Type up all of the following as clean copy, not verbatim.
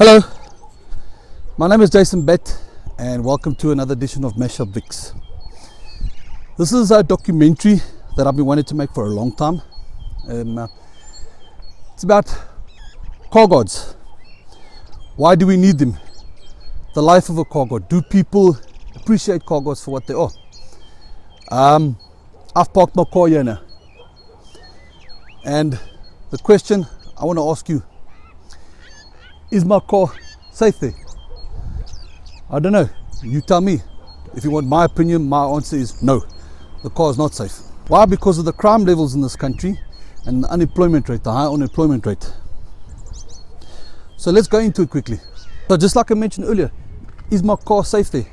Hello, my name is Jason Bett and welcome to another edition of Mashup Vix. This is a documentary that I've been wanting to make for a long time. It's about car gods. Why do we need them? The life of a car god. Do people appreciate car gods for what they are? I've parked my car here now, and the question I want to ask you, is my car safe there? I don't know. You tell me. If you want my opinion, my answer is no. The car is not safe. Why? Because of the crime levels in this country and the unemployment rate, the high unemployment rate. So let's go into it quickly. So just like I mentioned earlier, is my car safe there?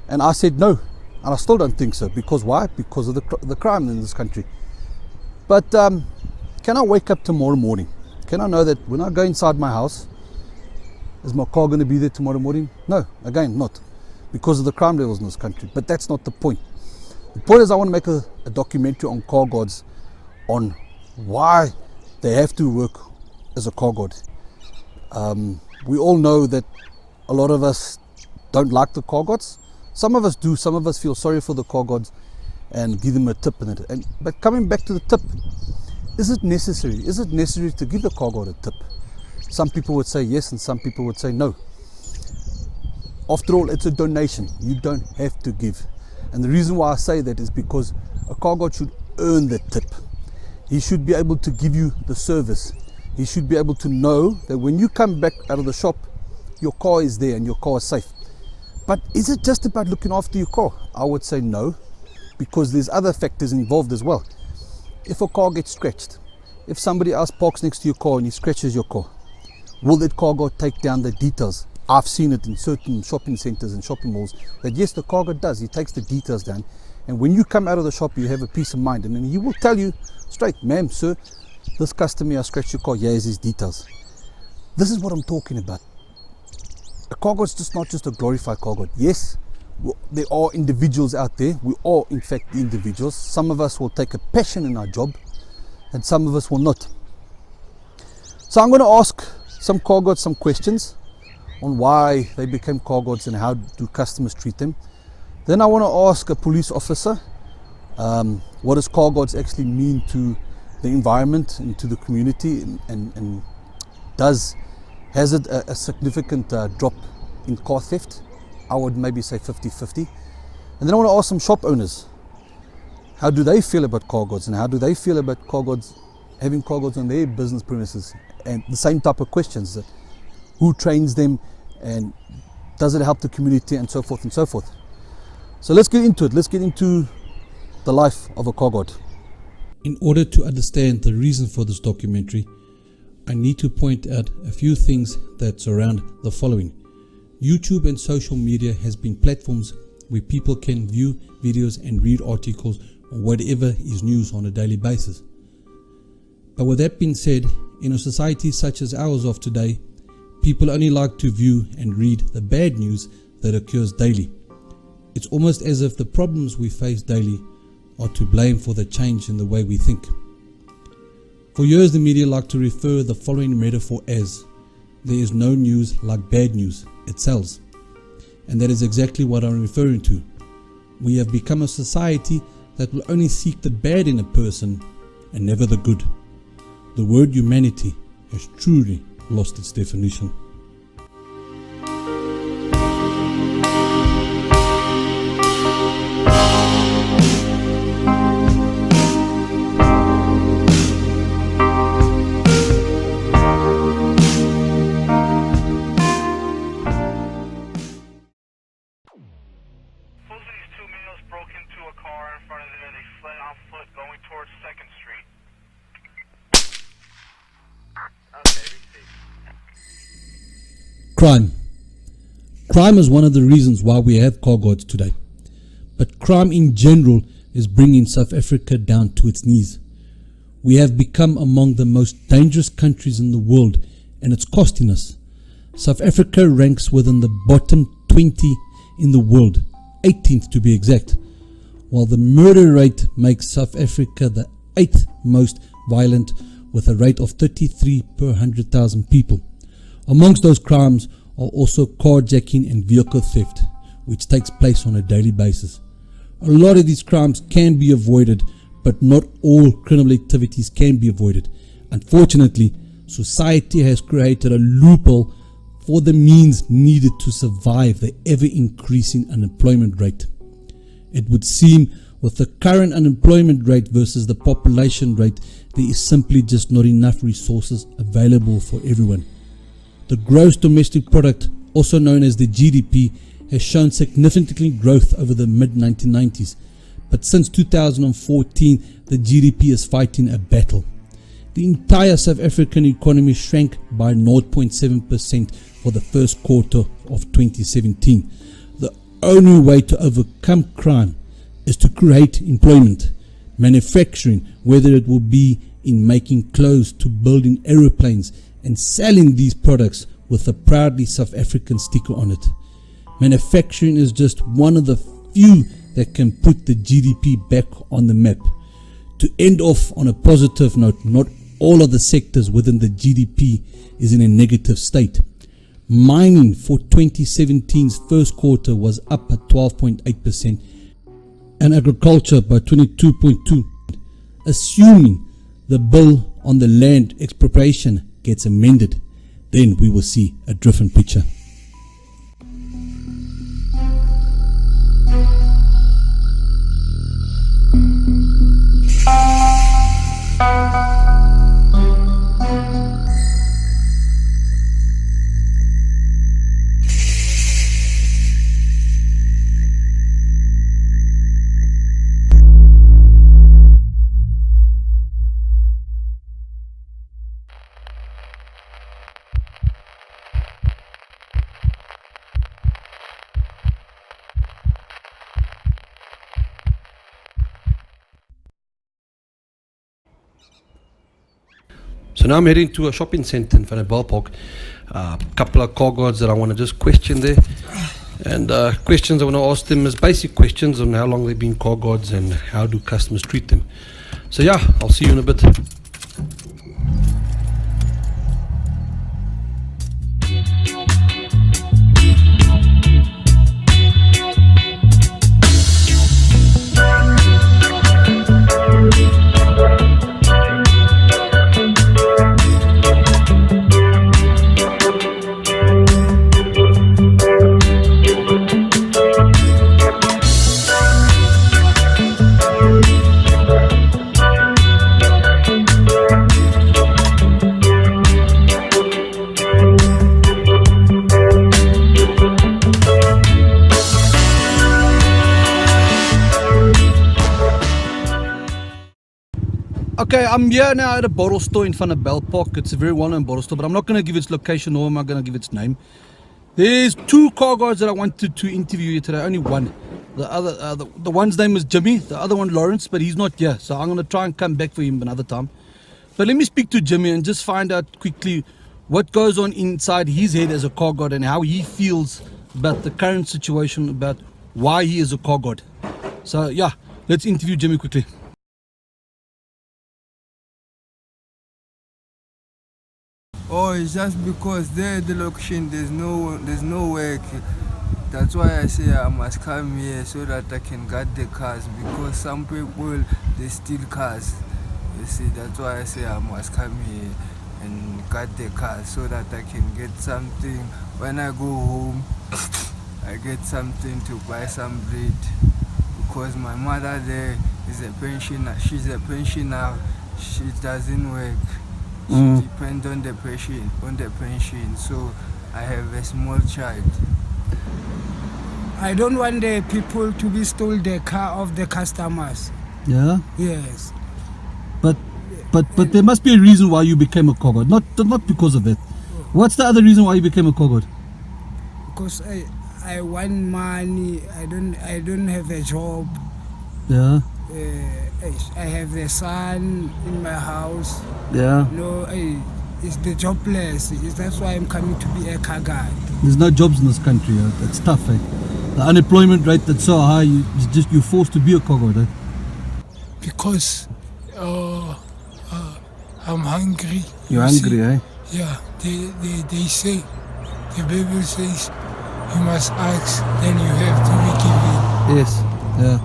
And I said no. And I still don't think so. Because why? Because of the crime in this country. But can I wake up tomorrow morning? Can I know that when I go inside my house, is my car going to be there tomorrow morning? No, again, not. Because of the crime levels in this country. But that's not the point. The point is I want to make a documentary on car gods, on why they have to work as a car god. We all know that a lot of us don't like the car gods. Some of us do. Some of us feel sorry for the car gods and give them a tip in it. But coming back to the tip, is it necessary? Is it necessary to give the car god a tip? Some people would say yes and some people would say no. After all, it's a donation. You don't have to give. And the reason why I say that is because a car god should earn the tip. He should be able to give you the service. He should be able to know that when you come back out of the shop, your car is there and your car is safe. But is it just about looking after your car? I would say no, because there's other factors involved as well. If a car gets scratched, if somebody else parks next to your car and he scratches your car, will that car god take down the details? I've seen it in certain shopping centers and shopping malls that yes, the car god does. He takes the details down, and when you come out of the shop, you have a peace of mind, and then he will tell you straight, ma'am, sir, this customer has scratched your car. Here's his details. This is what I'm talking about. A car god is just not just a glorified car god. Yes, there are individuals out there. We are in fact the individuals. Some of us will take a passion in our job, and some of us will not. So I'm going to ask some car gods some questions on why they became car gods and how do customers treat them. Then I want to ask a police officer, what does car gods actually mean to the environment and to the community, and has it a significant drop in car theft? I would maybe say 50-50. And then I want to ask some shop owners, how do they feel about car gods, and how do they feel about car gods, having car gods on their business premises? And the same type of questions, who trains them, and does it help the community, and so forth and so forth. So let's get into it. Let's get into the life of a car god. In order to understand the reason for this documentary, I need to point out a few things that surround the following. YouTube and social media has been platforms where people can view videos and read articles or whatever is news on a daily basis. But with that being said, in a society such as ours of today, people only like to view and read the bad news that occurs daily. It's almost as if the problems we face daily are to blame for the change in the way we think. For years, the media like to refer the following metaphor as, there is no news like bad news, it sells. And that is exactly what I'm referring to. We have become a society that will only seek the bad in a person and never the good. The word humanity has truly lost its definition. Crime. Crime is one of the reasons why we have car gods today. But crime in general is bringing South Africa down to its knees. We have become among the most dangerous countries in the world, and it's costing us. South Africa ranks within the bottom 20 in the world, 18th to be exact, while the murder rate makes South Africa the 8th most violent with a rate of 33 per 100,000 people. Amongst those crimes are also carjacking and vehicle theft, which takes place on a daily basis. A lot of these crimes can be avoided, but not all criminal activities can be avoided. Unfortunately, society has created a loophole for the means needed to survive the ever-increasing unemployment rate. It would seem with the current unemployment rate versus the population rate, there is simply just not enough resources available for everyone. The gross domestic product, also known as the GDP, has shown significant growth over the mid-1990s, but since 2014 the GDP is fighting a battle. The entire South African economy shrank by 0.7% for the first quarter of 2017. The only way to overcome crime is to create employment, manufacturing, whether it will be in making clothes to building aeroplanes and selling these products with a proudly South African sticker on it. Manufacturing is just one of the few that can put the GDP back on the map. To end off on a positive note, not all of the sectors within the GDP is in a negative state. Mining for 2017's first quarter was up at 12.8% and agriculture by 22.2%. Assuming the bill on the land expropriation gets amended, then we will see a different picture. So now I'm heading to a shopping centre in Van der Park. A couple of car guards that I want to just question there. And questions I want to ask them is basic questions on how long they've been car guards and how do customers treat them. So yeah, I'll see you in a bit. Okay, I'm here now at a bottle store in Van der Park. It's a very well-known bottle store, but I'm not going to give its location, nor am I going to give its name. There's two car guards that I wanted to interview here today, only one. The other, the one's name is Jimmy, the other one Lawrence, but he's not here, so I'm going to try and come back for him another time. But let me speak to Jimmy and just find out quickly what goes on inside his head as a car guard and how he feels about the current situation, about why he is a car guard. So yeah, let's interview Jimmy quickly. Oh, it's just because there the location there's no work. That's why I say I must come here so that I can guard the cars, because some people they steal cars. You see, that's why I say I must come here and guard the cars so that I can get something when I go home. I get something to buy some bread, because my mother there is a pensioner. She's a pensioner. She doesn't work. She depends on the pension, so I have a small child. I don't want the people to be stole the car of the customers. Yeah? Yes. But there must be a reason why you became a car guard, not because of that. What's the other reason why you became a car guard? Because I want money. I don't have a job. Yeah. I have the son in my house. Yeah. No, it's the jobless. That's why I'm coming to be a car guard. There's no jobs in this country. It's tough. The unemployment rate that's so high, you're forced to be a car guard. Because I'm hungry. You're You hungry, see? Yeah, they say, the Bible says, you must ask, then you have to be given. Yes. Yeah.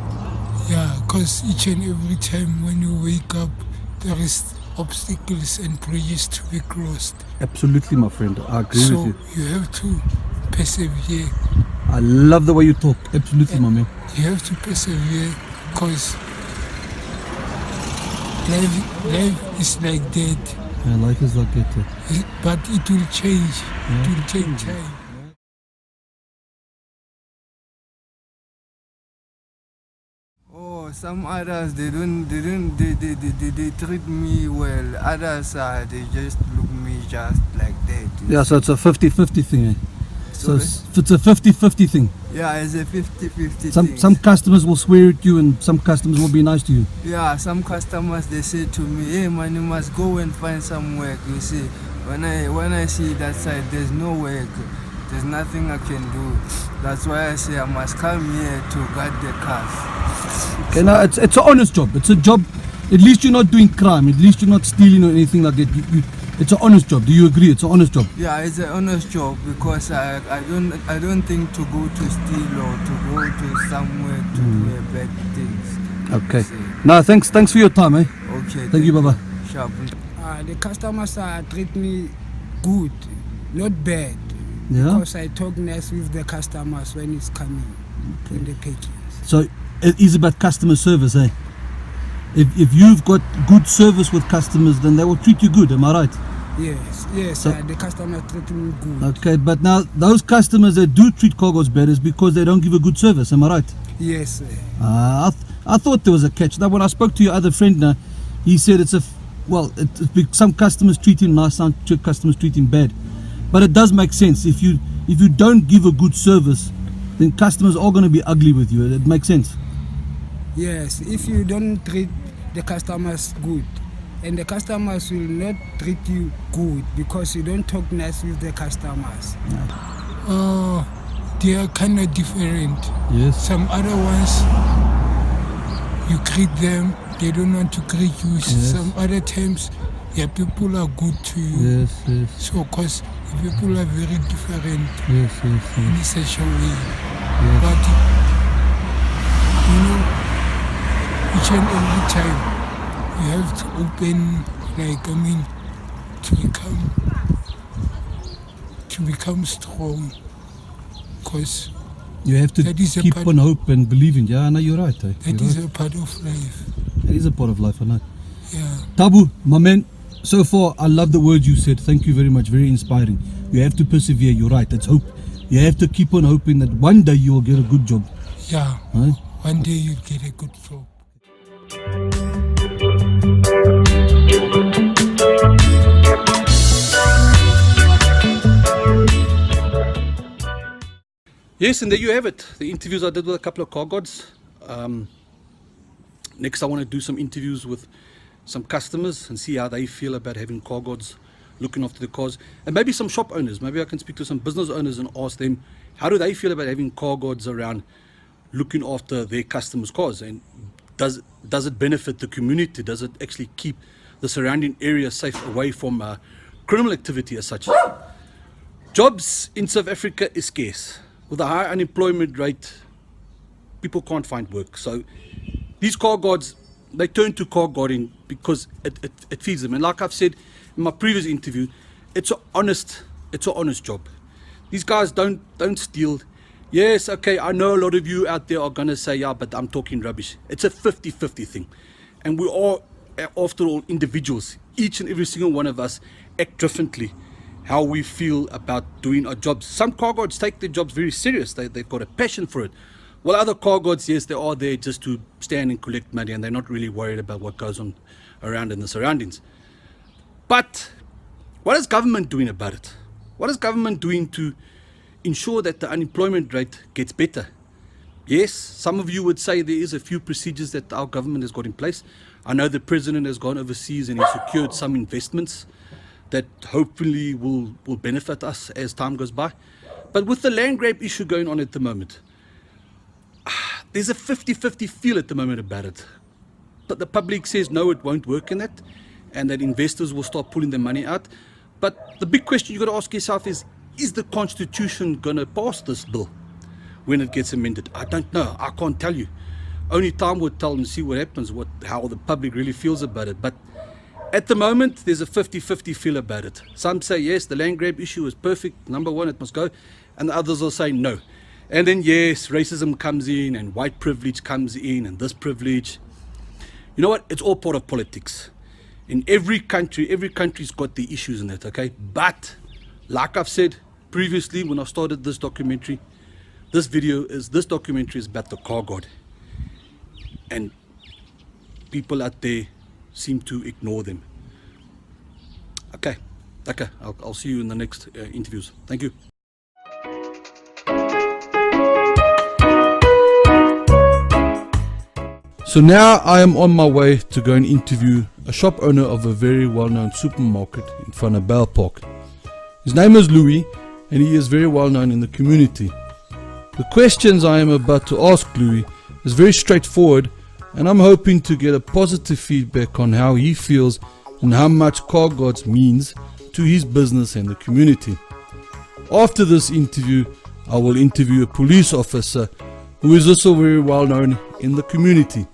Yeah, because each and every time when you wake up, there is obstacles and bridges to be crossed. Absolutely, my friend. I agree So with you. you have to persevere. I love the way you talk. Absolutely, my man. You have to persevere because life is like that, Yeah, life is like that. but it will change. It will take time. Oh, some others they treat me well. Others they just look me just like that. Yeah, so it's a 50-50 thing, eh? So Sorry? it's a 50-50 thing. Yeah, it's a 50-50 Some thing. some customers will swear at you and some customers will be nice to you. Yeah, some customers they say to me, hey man, you must go and find some work. You see, when I see that side, there's no work. There's nothing I can do. That's why I say I must come here to guard the cars. Okay, now it's an honest job. It's a job. At least you're not doing crime. At least you're not stealing or anything like that. It's an honest job. Do you agree? It's an honest job. Yeah, it's an honest job because I don't think to go to steal or to go to somewhere to do bad things. Okay. See. Now, thanks for your time, eh? Okay. Thank you, Baba. Sharp. The customers treat me good, not bad. Yeah. Because I talk nice with the customers when it's coming in the package. So it is about customer service, eh? If you've got good service with customers, then they will treat you good. Am I right? Yes, So- the customers treat me good. Okay, but now those customers that do treat cargos bad is because they don't give a good service. Am I right? Yes, sir. I thought there was a catch. Now, when I spoke to your other friend, now he said some customers treat him nice, some customers treat him bad. But it does make sense. If you don't give a good service, then customers are going to be ugly with you. It makes sense. Yes, if you don't treat the customers good, and the customers will not treat you good because you don't talk nice with the customers. They are kind of different. Yes. Some other ones, you greet them, they don't want to greet you. Yes. Some other times, yeah, people are good to you. Yes. So, because people are very different Yes. in such a way. Yes. But, each and every time, you have to open, to become strong. Because You have to that is a keep part- on hope and believing. Yeah, I know you're right. Eh? that You're is right. a part of life. It is a part of life, I know. Yeah. Tabu, my man, so far I love the words you said. Thank you very much. Very inspiring. You have to persevere. You're right. It's hope. You have to keep on hoping that one day you will get a good job. Yeah. Huh? One day you'll get a good job. Yes, and there you have it. The interviews I did with a couple of car gods. Next, I want to do some interviews with some customers and see how they feel about having car gods looking after the cars. And maybe some shop owners. Maybe I can speak to some business owners and ask them, how do they feel about having car gods around looking after their customers' cars? And does it benefit the community? Does it actually keep the surrounding area safe away from criminal activity as such? Jobs in South Africa is scarce. With a high unemployment rate, people can't find work. So these car guards, they turn to car guarding because it feeds them. And like I've said in my previous interview, it's an honest job. These guys don't steal. Yes, okay, I know a lot of you out there are gonna say, yeah, but I'm talking rubbish. It's a 50-50 thing. And we are, after all, individuals. Each and every single one of us act differently how we feel about doing our jobs. Some car guards take their jobs very serious. They've got a passion for it. While other car guards, yes, they are there just to stand and collect money, and they're not really worried about what goes on around in the surroundings. But what is government doing about it? What is government doing to ensure that the unemployment rate gets better? Yes, some of you would say there is a few procedures that our government has got in place. I know the president has gone overseas and he secured some investments that hopefully will benefit us as time goes by. But with the land grab issue going on at the moment, there's a 50-50 feel at the moment about it. But the public says no, it won't work in that, and that investors will start pulling their money out. But the big question you got to ask yourself is the Constitution going to pass this bill when it gets amended? I don't know. I can't tell you. Only time will tell and see what happens, how the public really feels about it. But at the moment, there's a 50-50 feel about it. Some say, yes, the land grab issue is perfect. Number one, it must go. And the others will say no. And then, yes, racism comes in and white privilege comes in and this privilege. You know what? It's all part of politics. In every country's got the issues in it, okay? But, like I've said previously when I started this documentary, this documentary is about the car god. And people out there seem to ignore them. Okay, I'll see you in the next interviews. Thank you. So now I am on my way to go and interview a shop owner of a very well-known supermarket in Vanderbijl Park. His name is Louis and he is very well known in the community. The questions I am about to ask Louis is very straightforward, and I'm hoping to get a positive feedback on how he feels and how much Car Gods means to his business and the community. After this interview, I will interview a police officer who is also very well known in the community.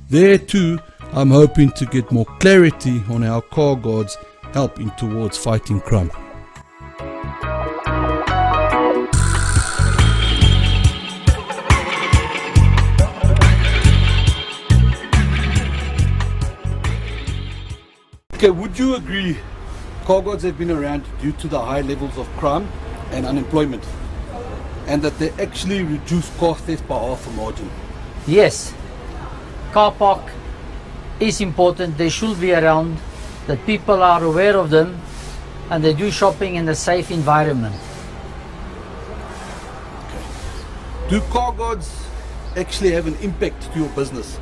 There too, I'm hoping to get more clarity on how Car Gods help in towards fighting crime. Okay, would you agree car gods have been around due to the high levels of crime and unemployment, and that they actually reduce car theft by half a margin? Yes, car park is important. They should be around, that people are aware of them and they do shopping in a safe environment. Okay. Do car gods actually have an impact to your business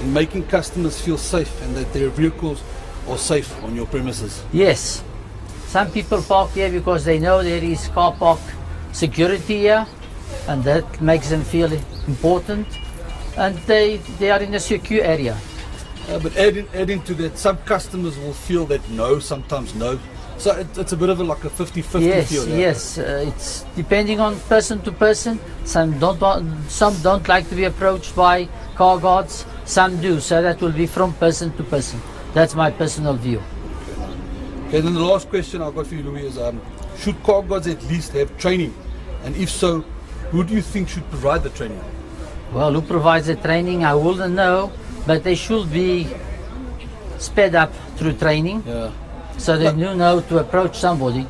in making customers feel safe and that their vehicles are safe on your premises? Yes, some people park here because they know there is car park security here, and that makes them feel important, and they are in a secure area. But adding to that, some customers will feel that no, sometimes no. So it's a bit of a 50-50 yes, feel. Yeah? Yes, it's depending on person to person. Some don't like to be approached by car guards. Some do. So that will be from person to person. That's my personal view. Okay, and then the last question I've got for you, Louis, is should car guards at least have training? And if so, who do you think should provide the training? Well, who provides the training, I wouldn't know, but they should be sped up through training, so they know to approach somebody.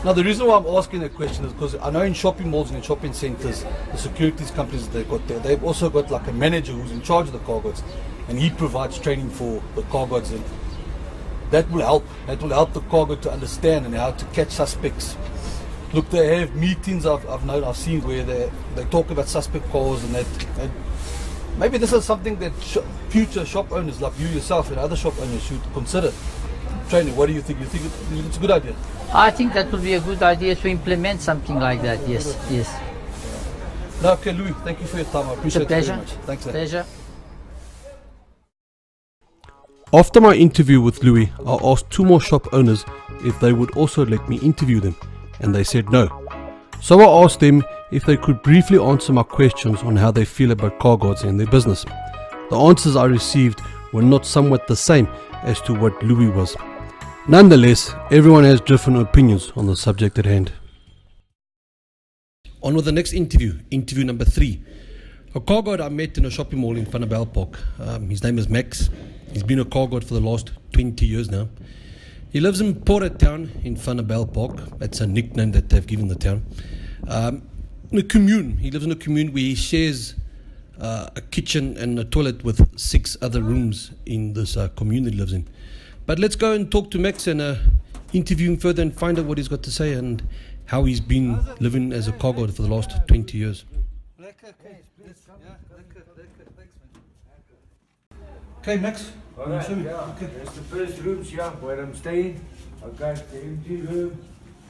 Now, the reason why I'm asking that question is because I know in shopping malls and in shopping centres, the securities companies they've got there, they've also got like a manager who's in charge of the car guards, and he provides training for the car guards, and that will help. That will help the car guard to understand and how to catch suspects. Look, they have meetings I've seen where they talk about suspect cars and that. And maybe this is something that future shop owners like you yourself and other shop owners should consider. Training, what do you think? You think it's a good idea? I think that would be a good idea to implement something like that, yes. No, okay, Louis, thank you for your time. I appreciate it very much. Thanks. Pleasure. After my interview with Louis, I asked two more shop owners if they would also let me interview them, and they said no. So I asked them if they could briefly answer my questions on how they feel about car guards and their business. The answers I received were not somewhat the same as to what Louis was. Nonetheless, everyone has different opinions on the subject at hand. On with the next interview number 3. A car guard I met in a shopping mall in Vanderbijl Park. His name is Max. He's been a car guard for the last 20 years now. He lives in Town in Vanderbijl Park. That's a nickname that they've given the town. In a commune. He lives in a commune where he shares a kitchen and a toilet with 6 other rooms in this commune that he lives in. But let's go and talk to Max and interview him further and find out what he's got to say and how he's been living as a car guard for the last 20 years. Okay, Max. Alright, okay. That's the first room, where I'm staying. I've got the empty room.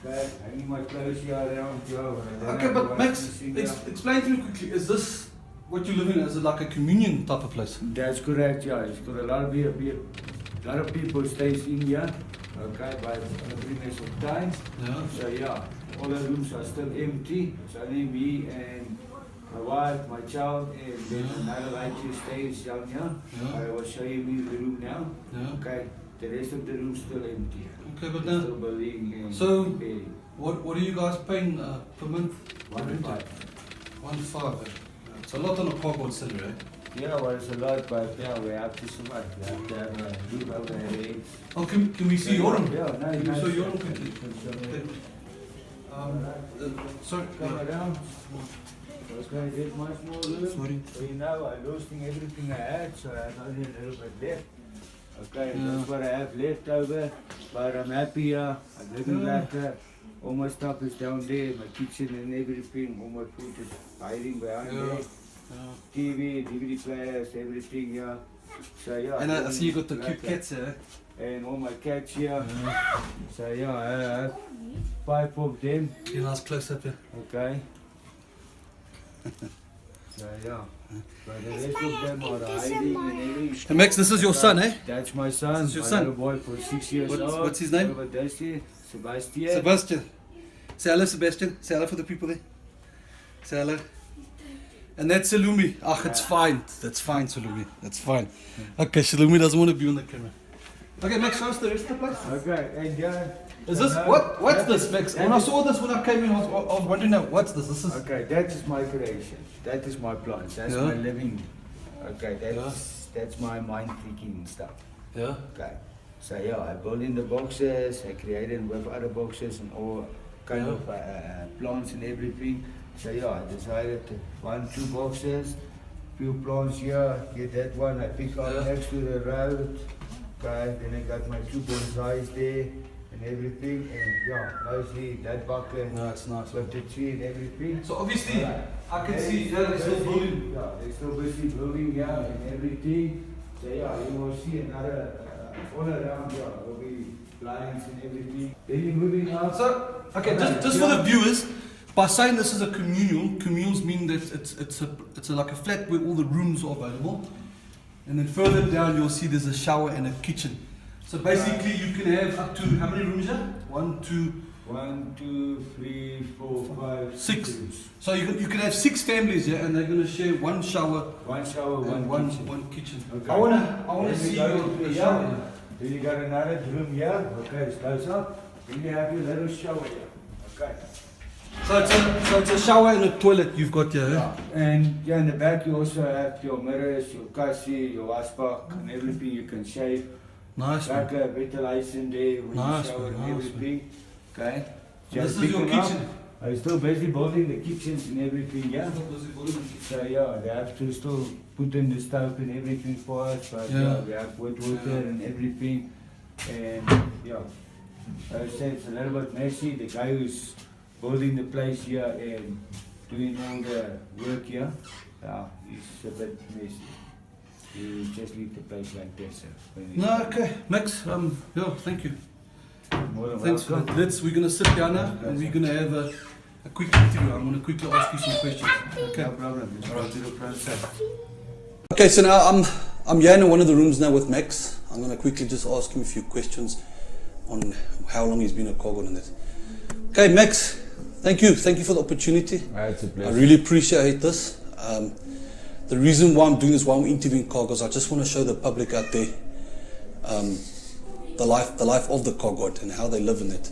Hanging my clothes here around here. Okay, but Max, explain to me quickly, is this what you live in? Is it like a communion type of place? That's correct, It's got a lot of beer. a lot of people stays in here, okay, by the previous of time. Yeah. So yeah, all the rooms are still empty. It's only me and my wife, my child, and then another lady stays down here. Yeah. I will show you the room now. Yeah. Okay, the rest of the room still empty. Okay, but Still now, building and so repairing. what are you guys paying per month? 1.5. 1.5. It's a lot on a cardboard cylinder, right? Yeah, well, it's a lot, but yeah, we have to survive. We have to have a roof over our heads. Oh, can we see your room? Yeah, no, Can we no, show your room you quickly? can show me. Sorry, Come around. I was going to get much more room. Sorry. So you know, I lost everything I had, so I have only a little bit left. Okay, Yeah. that's what I have left over, but I'm happy here. I'm living better. All my stuff is down there, my kitchen and everything. All my food is hiding behind there. TV, DVD players, everything here. So yeah. And I see you got the like cute that. cats here. And all my cats here. So yeah, I have 5 of them. Get a nice close up here. Okay. So yeah. But the rest of them are hiding and everything. Hey Max, this is your son, eh? That's my son. This is your my son? little boy for 6 years old. What's his name? Over there, Sebastian. Sebastian. Say hello, Sebastian. Say hello for the people there. Say hello. And that's Salumi. Ach, it's fine. That's fine, Salumi. That's fine. Okay, Salumi doesn't want to be on the camera. Okay, Max, show us the rest of the place. Okay, and yeah. Is this what's this, Max? When I saw this when I came in, I was wondering now, what's this? This is Okay, that is my creation. That is my plants. That's Yeah. my living. Okay, that's my mind thinking stuff. yeah. Okay. So yeah, I built in the boxes, I created with other boxes and all kind of plants and everything. So yeah, I decided to 2 boxes, few plants here, get that one, I pick up Yeah. next to the road. Okay, then I got my 2 bonsais there and everything, and yeah, mostly that bucket No, it's nice. with the tree and everything. So obviously, I can And see they're still busy- building. Yeah, they're still busy building here and everything. So yeah, you will see another all around here will be blinds and everything. Then you're moving out. So, okay, just for the viewers, by saying this is a communal, communals mean that it's like a flat where all the rooms are available, and then further down you'll see there's a shower and a kitchen. So basically, you can have up to how many rooms here? 1, 2, 1, 2, 3, 4, 5, 6. rooms. So you can have 6 families here, and they're gonna share one shower One shower, and one kitchen. one kitchen. Okay. I wanna Then see you go your to the shower. shower. Then you got another room here. Okay, it's close up. Then you have your little shower here. Okay. So it's a shower and a toilet you've got here. Eh? Yeah. And yeah, in the back you also have your mirrors, your kassie, your washback, and everything you can shave. Nice man. Like a ventilation there when Nice, you shower man, and nice, everything. Okay. This Just is your picking up. kitchen. I'm still busy building the kitchens and everything, yeah. So yeah, they have to still put in the stove and everything for us, but Yeah. yeah, we have wet water and everything. And yeah, I said it's a little bit messy. The guy who's building the place here and doing all the work here, yeah, he's a bit messy. You just leave the place like this. When it's No, okay, Max. Yeah, thank you. more than Thanks for welcome. that. We're gonna sit down now and we're gonna have a quick interview. I'm gonna quickly ask you some questions. Okay. No problem. Let's go to the process. Okay, so now I'm here in one of the rooms now with Max. I'm going to quickly just ask him a few questions on how long he's been a cargo and that. Okay, Max, thank you for the opportunity. It's a I pleasure. really appreciate this. The reason why I'm doing this, why I'm interviewing cargoes, I just want to show the public out there the life of the cargo and how they live in it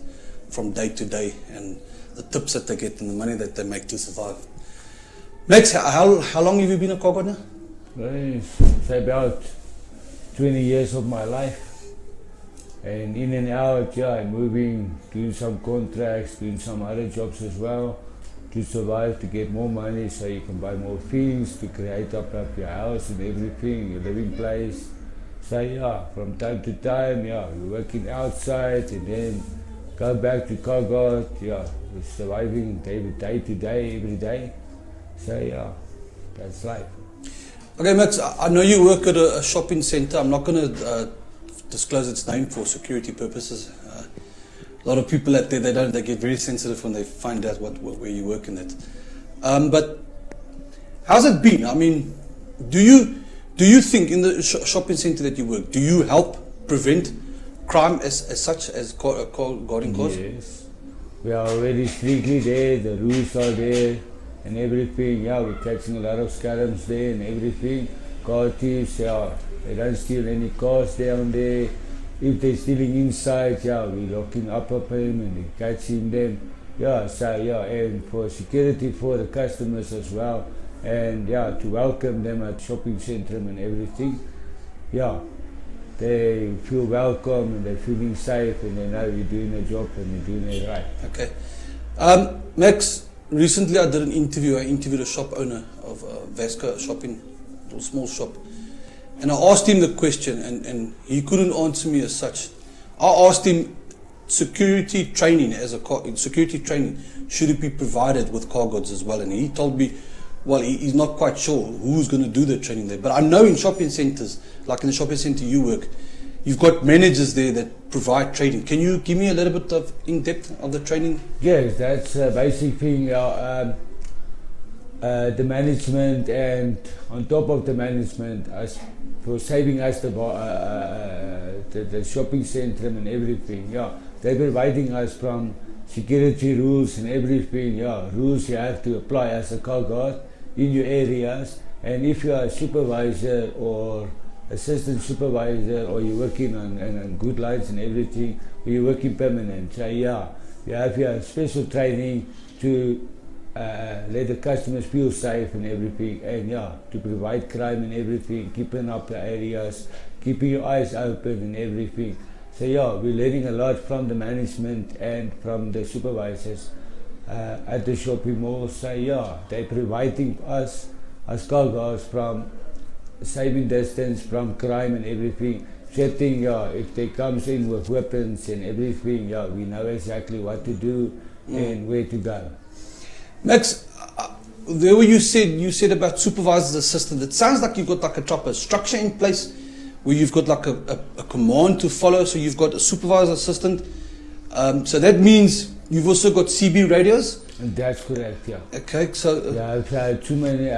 from day to day, and the tips that they get and the money that they make to survive. Max, how long have you been a cargo now? It's about 20 years of my life. And in and out, yeah, I'm moving, doing some contracts, doing some other jobs as well to survive, to get more money so you can buy more things, to create up your house and everything, your living place. So yeah, from time to time, yeah, we're working outside and then go back to cargo, yeah, we're surviving day to day, every day. So yeah, that's life. Okay, Max, I know you work at a shopping centre. I'm not going to disclose its name for security purposes. A lot of people out there, they get very sensitive when they find out where you work in it. But how's it been? I mean, do you think in the shopping centre that you work, do you help prevent crime as such as guarding cars? Yes. We are very strictly there, the rules are there and everything. Yeah, we're catching a lot of scarams there and everything. Car thieves, yeah, they don't steal any cars down there. If they're stealing inside, yeah, we're locking up them and we're catching them. Yeah, so yeah, and for security for the customers as well. And yeah, to welcome them at shopping centre and everything. Yeah, they feel welcome and they're feeling safe and they know you're doing a job and you're doing it right. Okay. Max, recently I did an interview. I interviewed a shop owner of Vasco shopping, a little small shop. And I asked him the question and he couldn't answer me as such. I asked him, security training security training, should it be provided with car guards as well? And he told me, well, he's not quite sure who's going to do the training there. But I know in shopping centres, like in the shopping centre you work, you've got managers there that provide training. Can you give me a little bit of in-depth of the training? Yes, that's a basic thing. The management, and on top of the management, for saving us the shopping centre and everything. Yeah, they're providing us from security rules and everything. Yeah, rules you have to apply as a car guard in your areas. And if you are a supervisor or assistant supervisor, or you're working on good lights and everything, or you're working permanent, so yeah, you have your special training to let the customers feel safe and everything, and yeah, to provide crime and everything, keeping up the areas, keeping your eyes open and everything. So yeah, we're learning a lot from the management and from the supervisors at the shopping mall. So yeah, they're providing us as car guards from saving distance from crime and everything. Setting, yeah, if they comes in with weapons and everything, yeah, we know exactly what to do and where to go. Max, there where you said about supervisor's assistant, it sounds like you've got like a proper structure in place where you've got like a command to follow. So you've got a supervisor assistant. So that means you've also got CB radios? And that's correct, yeah. Okay, so... yeah, I've had too many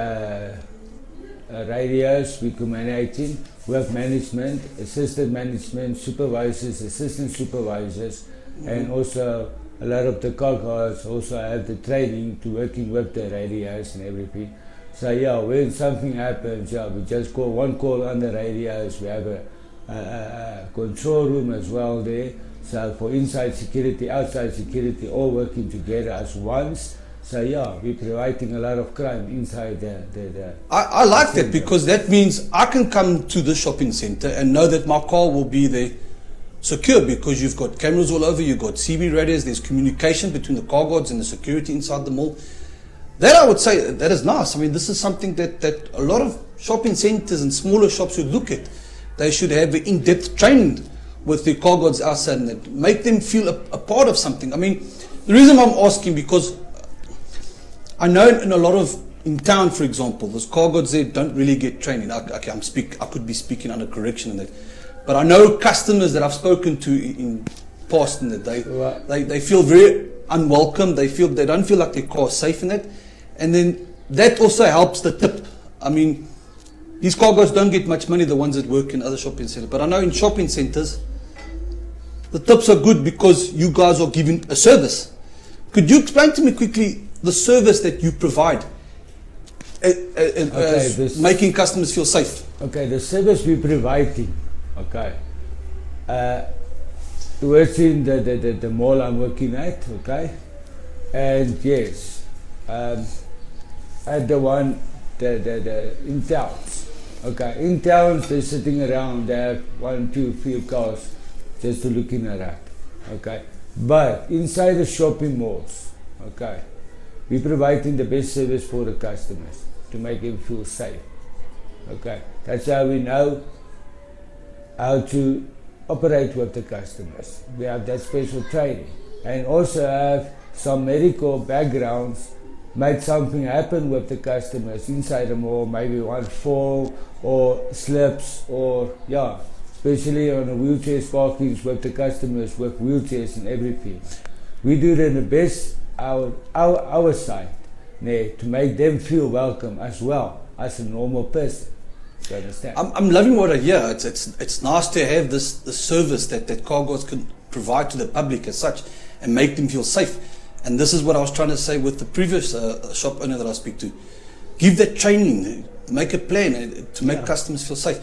radios we're communicating. We have management, assistant management, supervisors, assistant supervisors, and also a lot of the car guards also have the training to working with the radios and everything. So yeah, when something happens, yeah, we just call one call on the radios. We have a control room as well there. So for inside security, outside security, all working together as once. So yeah, we're providing a lot of crime inside the I like that, because that means I can come to the shopping centre and know that my car will be there secure, because you've got cameras all over, you've got CB radios, there's communication between the car guards and the security inside the mall. That I would say, that is nice. I mean, this is something that a lot of shopping centres and smaller shops should look at. They should have in-depth training with the car guards outside and that make them feel a part of something. I mean, the reason I'm asking, because I know in town, for example, those car guards there don't really get training. I could be speaking under correction in that. But I know customers that I've spoken to in past in that they feel very unwelcome. They don't feel like their car is safe in that. And then that also helps the tip. I mean, these car guards don't get much money, the ones that work in other shopping centres. But I know in shopping centres, the tips are good because you guys are giving a service. Could you explain to me quickly the service that you provide making customers feel safe? Okay, the service we're providing, okay, towards in the mall I'm working at, okay, and yes, at the one, the in towns, okay, in towns they're sitting around, they have 1, 2, 3 cars just to looking around, okay, but inside the shopping malls, okay, we're providing the best service for the customers to make them feel safe. Okay, that's how we know how to operate with the customers. We have that special training, and also have some medical backgrounds. Might something happen with the customers inside the mall, maybe one fall or slips, or yeah, especially on the wheelchairs parkings with the customers with wheelchairs and everything. We do it in the best our side, to make them feel welcome as well as a normal person. You understand? I'm loving what I hear. It's nice to have this service that car guards can provide to the public as such and make them feel safe. And this is what I was trying to say with the previous shop owner that I speak to. Give that training, make a plan to make customers feel safe.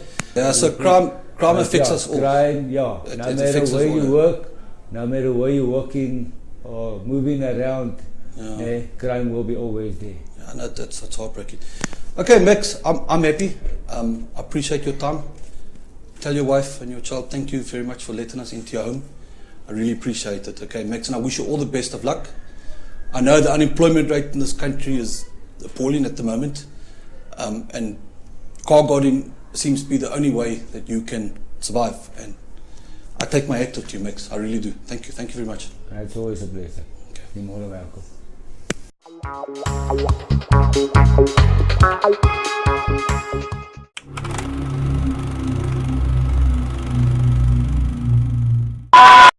So crime affects us all. Crime, no matter where you work, no matter where you're working or moving around, crime will be always there. Yeah, no, that's heartbreaking. Okay, Max, I'm happy. I appreciate your time. Tell your wife and your child thank you very much for letting us into your home. I really appreciate it. Okay, Max, and I wish you all the best of luck. I know the unemployment rate in this country is appalling at the moment, and car guarding seems to be the only way that you can survive. And I take my hat off to you, Max. I really do. Thank you. Thank you very much. It's always a pleasure. Okay. You're more than welcome.